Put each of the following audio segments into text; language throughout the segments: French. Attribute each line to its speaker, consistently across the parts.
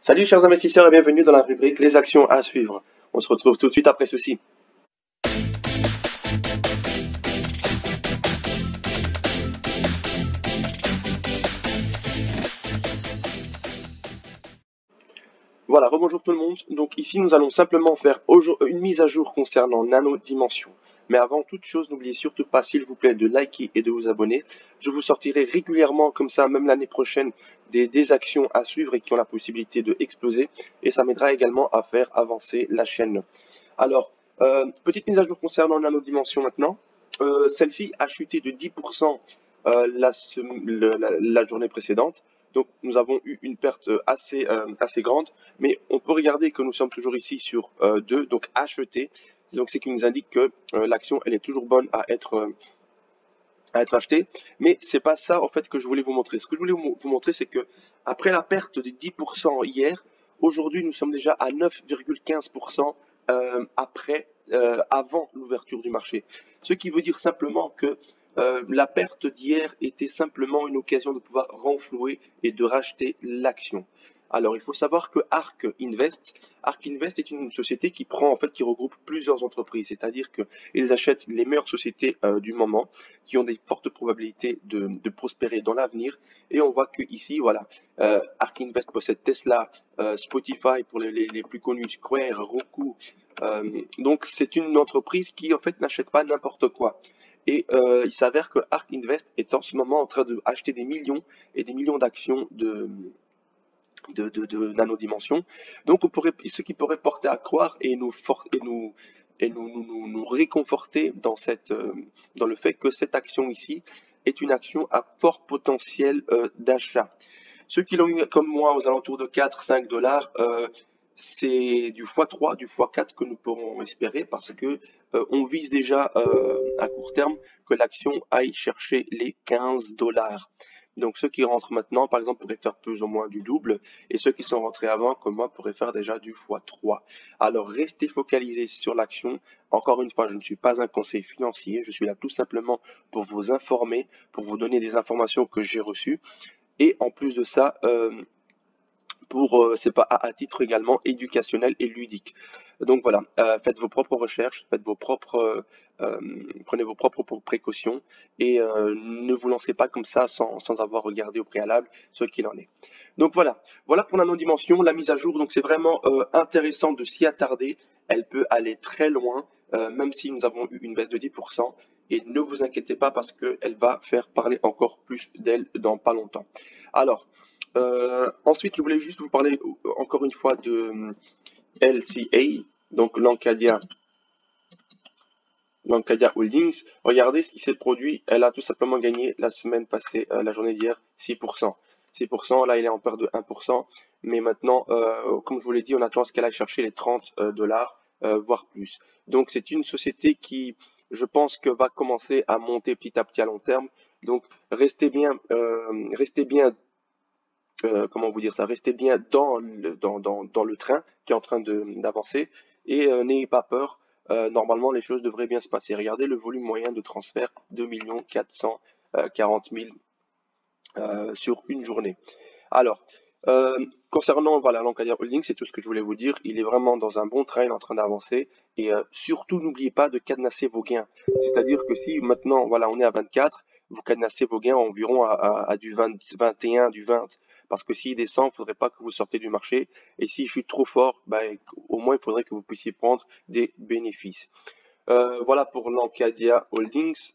Speaker 1: Salut chers investisseurs et bienvenue dans la rubrique Les actions à suivre. On se retrouve tout de suite après ceci. Voilà, rebonjour tout le monde. Donc ici nous allons simplement faire une mise à jour concernant Nano Dimension. Mais avant toute chose, n'oubliez surtout pas s'il vous plaît de liker et de vous abonner. Je vous sortirai régulièrement comme ça, même l'année prochaine, des actions à suivre et qui ont la possibilité de exploser. Et ça m'aidera également à faire avancer la chaîne. Alors, petite mise à jour concernant Nano Dimension maintenant. Celle-ci a chuté de 10% la journée précédente. Donc nous avons eu une perte assez grande, mais on peut regarder que nous sommes toujours ici sur 2, donc acheté. Donc c'est qui nous indique que l'action elle est toujours bonne à être achetée. Mais c'est pas ça en fait que je voulais vous montrer. Ce que je voulais vous montrer, c'est que après la perte de 10% hier, aujourd'hui nous sommes déjà à 9,15% avant l'ouverture du marché. Ce qui veut dire simplement que la perte d'hier était simplement une occasion de pouvoir renflouer et de racheter l'action. Alors, il faut savoir que ARK Invest est une société qui qui regroupe plusieurs entreprises, c'est-à-dire qu'ils achètent les meilleures sociétés du moment, qui ont des fortes probabilités de prospérer dans l'avenir. Et on voit que ici, voilà, ARK Invest possède Tesla, Spotify pour les plus connus, Square, Roku. Donc, c'est une entreprise qui en fait n'achète pas n'importe quoi. Et il s'avère que ARK Invest est en ce moment en train d'acheter des millions et des millions d'actions de nanodimension. Donc ce qui pourrait porter à croire et nous réconforter dans le fait que cette action ici est une action à fort potentiel d'achat. Ceux qui l'ont eu comme moi aux alentours de 4-5 dollars, c'est du x3, du x4 que nous pourrons espérer parce que on vise déjà à court terme que l'action aille chercher les 15 dollars. Donc ceux qui rentrent maintenant, par exemple, pourraient faire plus ou moins du double, et ceux qui sont rentrés avant, comme moi, pourraient faire déjà du x3. Alors restez focalisés sur l'action. Encore une fois, je ne suis pas un conseil financier, je suis là tout simplement pour vous informer, pour vous donner des informations que j'ai reçues. Et en plus de ça, c'est pas à titre également éducationnel et ludique. Donc voilà, faites vos propres recherches, prenez vos propres précautions et ne vous lancez pas comme ça sans avoir regardé au préalable ce qu'il en est. Donc voilà pour la non-dimension, la mise à jour. Donc c'est vraiment intéressant de s'y attarder. Elle peut aller très loin, même si nous avons eu une baisse de 10%. Et ne vous inquiétez pas parce qu'elle va faire parler encore plus d'elle dans pas longtemps. Alors, ensuite, je voulais juste vous parler encore une fois de LCA, donc Lancadia Holdings. Regardez ce qui s'est produit. Elle a tout simplement gagné la semaine passée, la journée d'hier, 6%. 6%, là, il est en perte de 1%. Mais maintenant, comme je vous l'ai dit, on attend à ce qu'elle aille chercher les 30 dollars, voire plus. Donc, c'est une société qui, je pense, que va commencer à monter petit à petit à long terme. Donc, restez bien comment vous dire ça, restez bien dans le train qui est en train d'avancer et n'ayez pas peur. Normalement, les choses devraient bien se passer. Regardez le volume moyen de transfert, 2 440 000 sur une journée. Alors, concernant voilà, Lancadia Holding, c'est tout ce que je voulais vous dire. Il est vraiment dans un bon train, il est en train d'avancer. Et surtout, n'oubliez pas de cadenasser vos gains. C'est-à-dire que si maintenant, voilà, on est à 24, vous cadenassez vos gains environ à du 20, 21, du 20. Parce que s'il descend, il ne faudrait pas que vous sortez du marché. Et s'il chute trop fort, ben, au moins, il faudrait que vous puissiez prendre des bénéfices. Voilà pour Lancadia Holdings.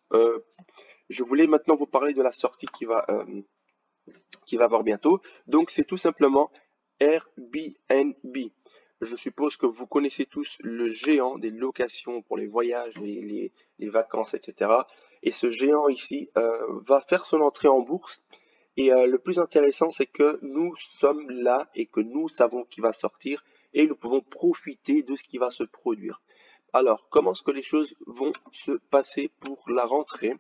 Speaker 1: Je voulais maintenant vous parler de la sortie qui va avoir bientôt. Donc, c'est tout simplement Airbnb. Je suppose que vous connaissez tous le géant des locations pour les voyages, les vacances, etc. Et ce géant ici va faire son entrée en bourse. Et le plus intéressant, c'est que nous sommes là et que nous savons qui va sortir et nous pouvons profiter de ce qui va se produire. Alors, comment est-ce que les choses vont se passer pour la rentrée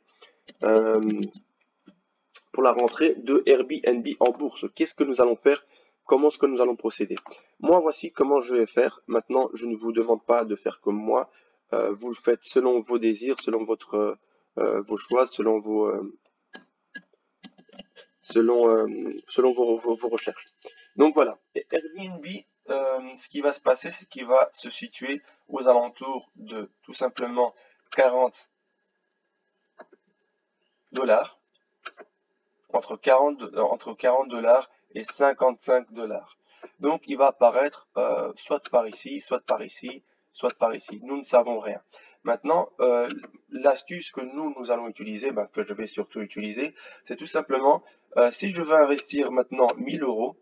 Speaker 1: de Airbnb en bourse? Qu'est-ce que nous allons faire? Comment est-ce que nous allons procéder? Moi, voici comment je vais faire. Maintenant, je ne vous demande pas de faire comme moi. Vous le faites selon vos désirs, selon vos choix, selon vos recherches. Donc voilà, et Airbnb, ce qui va se passer, c'est qu'il va se situer aux alentours de tout simplement 40 dollars, entre 40 dollars et 55 dollars. Donc il va apparaître soit par ici, soit par ici, soit par ici. Nous ne savons rien. Maintenant, l'astuce que nous allons utiliser, ben, que je vais surtout utiliser, c'est tout simplement, si je veux investir maintenant 1000 euros,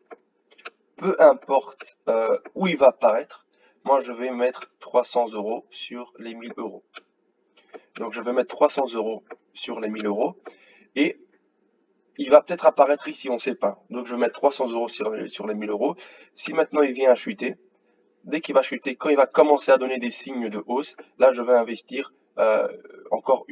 Speaker 1: peu importe où il va apparaître, moi je vais mettre 300 euros sur les 1000 euros. Donc je vais mettre 300 euros sur les 1000 euros et il va peut-être apparaître ici, on ne sait pas. Donc je vais mettre 300 euros sur les 1000 euros. Si maintenant il vient à chuter, dès qu'il va chuter, quand il va commencer à donner des signes de hausse, là je vais investir encore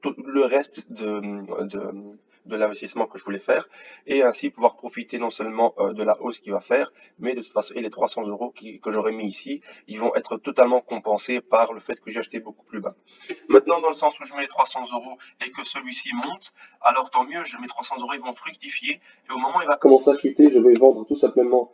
Speaker 1: tout le reste de l'investissement que je voulais faire et ainsi pouvoir profiter non seulement de la hausse qu'il va faire, mais de toute façon, et les 300 euros que j'aurais mis ici, ils vont être totalement compensés par le fait que j'ai acheté beaucoup plus bas. Maintenant, dans le sens où je mets les 300 euros et que celui-ci monte, alors tant mieux, mes 300 euros ils vont fructifier et au moment où il va commencer à chuter, je vais vendre tout simplement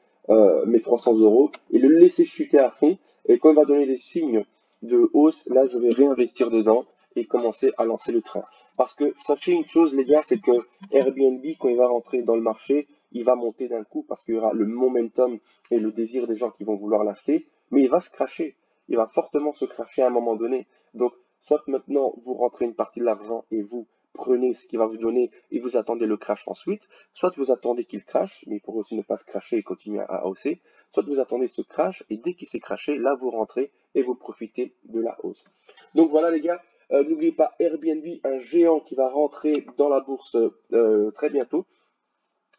Speaker 1: mes 300 euros et le laisser chuter à fond. Et quand il va donner des signes de hausse, là, je vais réinvestir dedans et commencer à lancer le train. Parce que sachez une chose, les gars, c'est que Airbnb, quand il va rentrer dans le marché, il va monter d'un coup parce qu'il y aura le momentum et le désir des gens qui vont vouloir l'acheter, mais il va se cracher. Il va fortement se cracher à un moment donné. Donc, soit maintenant vous rentrez une partie de l'argent et vous prenez ce qu'il va vous donner et vous attendez le crash ensuite, soit vous attendez qu'il crache, mais il pourrait aussi ne pas se cracher et continuer à hausser, soit vous attendez ce crash et dès qu'il s'est crashé, là vous rentrez et vous profitez de la hausse. Donc voilà les gars, n'oubliez pas Airbnb, un géant qui va rentrer dans la bourse très bientôt.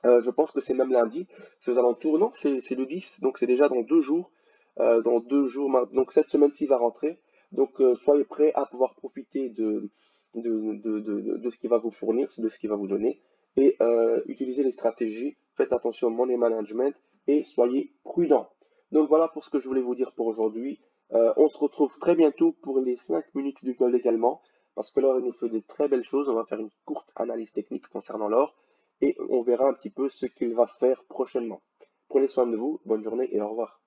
Speaker 1: Je pense que c'est même lundi, c'est aux alentours, non, c'est le 10, donc c'est déjà dans 2 jours. Dans 2 jours, donc cette semaine-ci va rentrer. Donc soyez prêts à pouvoir profiter de ce qu'il va vous fournir, de ce qu'il va vous donner. Et utilisez les stratégies, faites attention au money management et soyez prudents. Donc voilà pour ce que je voulais vous dire pour aujourd'hui. On se retrouve très bientôt pour les 5 minutes du gold également, parce que l'or il nous fait de très belles choses. On va faire une courte analyse technique concernant l'or et on verra un petit peu ce qu'il va faire prochainement. Prenez soin de vous, bonne journée et au revoir.